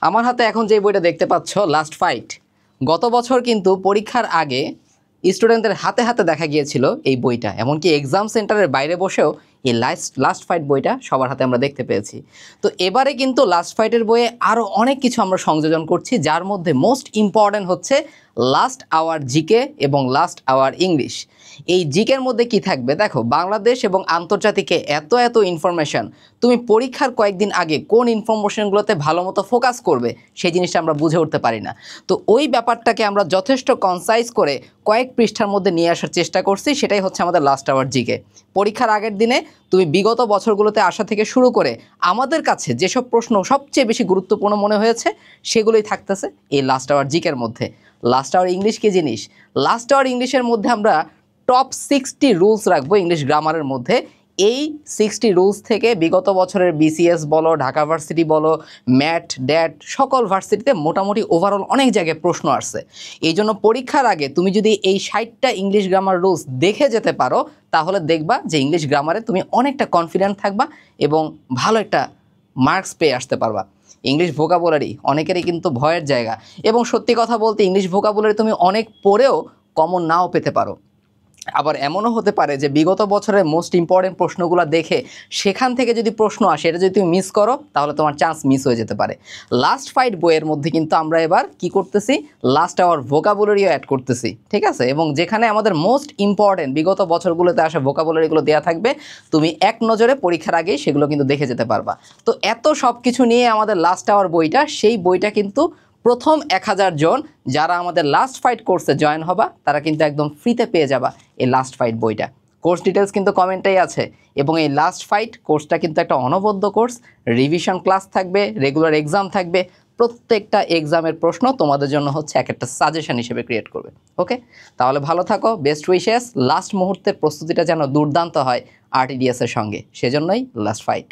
আমার হাতে এখন যে বইটা দেখতে পাচ্ছ লাস্ট ফাইট, গত বছর কিন্তু পরীক্ষার আগে স্টুডেন্টদের হাতে হাতে দেখা গিয়েছিল এই বইটা, এমনকি এক্সাম সেন্টারের বাইরে বসেও এই লাস্ট ফাইট বইটা সবার হাতে আমরা দেখতে পেয়েছি। তো এবারে কিন্তু লাস্ট ফাইটের বইয়ে আরও অনেক কিছু আমরা সংযোজন করছি, যার মধ্যে মোস্ট ইম্পর্ট্যান্ট হচ্ছে লাস্ট আওয়ার জিকে এবং লাস্ট আওয়ার ইংলিশ। এই জিকের মধ্যে কি থাকবে দেখো, বাংলাদেশ এবং আন্তর্জাতিকে এত এত ইনফরমেশন, তুমি পরীক্ষার কয়েকদিন আগে কোন ইনফরমেশনগুলোতে ভালো মতো ফোকাস করবে সেই জিনিসটা আমরা বুঝে উঠতে পারি না। তো ওই ব্যাপারটাকে আমরা যথেষ্ট কনসাইজ করে কয়েক পৃষ্ঠার মধ্যে নিয়ে আসার চেষ্টা করছি, সেটাই হচ্ছে আমাদের লাস্ট আওয়ার জিকে। পরীক্ষার আগের দিনে তুমি বিগত বছরগুলোতে আসা থেকে শুরু করে আমাদের কাছে যেসব প্রশ্ন সবচেয়ে বেশি গুরুত্বপূর্ণ মনে হয়েছে সেগুলোই থাকতেছে এই লাস্ট আওয়ার জিকের মধ্যে। লাস্ট আওয়ার ইংলিশ কী জিনিস? লাস্ট আওয়ার ইংলিশের মধ্যে আমরা টপ 60 রুলস রাখবো ইংলিশ গ্রামারের মধ্যে। এই 60 রুলস থেকে বিগত বছরের বিসিএস বলো, ঢাকা ভার্সিটি বলো, ম্যাট ড্যাট সকল ভার্সিটিতে মোটামুটি ওভারঅল অনেক জায়গায় প্রশ্ন আসছে। এই জন্য পরীক্ষার আগে তুমি যদি এই 60টা ইংলিশ গ্রামার রুলস দেখে যেতে পারো, তাহলে দেখবা যে ইংলিশ গ্রামারে তুমি অনেকটা কনফিডেন্ট থাকবা এবং ভালো একটা মার্কস পেয়ে আসতে পারবা। ইংলিশ ভোকাবুলারি অনেকেরই কিন্তু ভয়ের জায়গা, এবং সত্যি কথা বলতে ইংলিশ ভোকাবুলারি তুমি অনেক পড়েও কমন নাও পেতে পারো। আবার এমনও হতে পারে যে বিগত বছরের মোস্ট ইম্পর্টেন্ট প্রশ্নগুলো দেখে সেখান থেকে যদি প্রশ্ন আসে, এটা যদি তুমি মিস করো তাহলে তোমার চান্স মিস হয়ে যেতে পারে। লাস্ট ফাইট বইয়ের মধ্যে কিন্তু আমরা এবার কি করতেছি, লাস্ট আওয়ার ভোকাবুলারিও অ্যাড করতেছি, ঠিক আছে? এবং যেখানে আমাদের মোস্ট ইম্পর্টেন্ট বিগত বছরগুলোতে আসা ভোকাবুলারিগুলো দেওয়া থাকবে, তুমি এক নজরে পরীক্ষার আগেই সেগুলো কিন্তু দেখে যেতে পারবা। তো এত সব কিছু নিয়ে আমাদের লাস্ট আওয়ার বইটা, সেই বইটা কিন্তু প্রথম 1000 জন যারা আমাদের লাস্ট ফাইট কোর্সে জয়েন হবা তারা কিন্তু একদম ফ্রিতে পেয়ে যাবা এই লাস্ট ফাইট বইটা। কোর্স ডিটেলস কিন্তু কমেন্টেই আছে। এবং এই লাস্ট ফাইট কোর্সটা কিন্তু একটা অনবদ্য কোর্স, রিভিশন ক্লাস থাকবে, রেগুলার এক্সাম থাকবে, প্রত্যেকটা এক্সামের প্রশ্ন তোমাদের জন্য হচ্ছে এক একটা সাজেশন হিসেবে ক্রিয়েট করবে। ওকে, তাহলে ভালো থাকো, বেস্ট উইশেস। লাস্ট মুহূর্তের প্রস্তুতিটা যেন দুর্দান্ত হয় আরটিডিএস এর সঙ্গে, সেজন্যই লাস্ট ফাইট।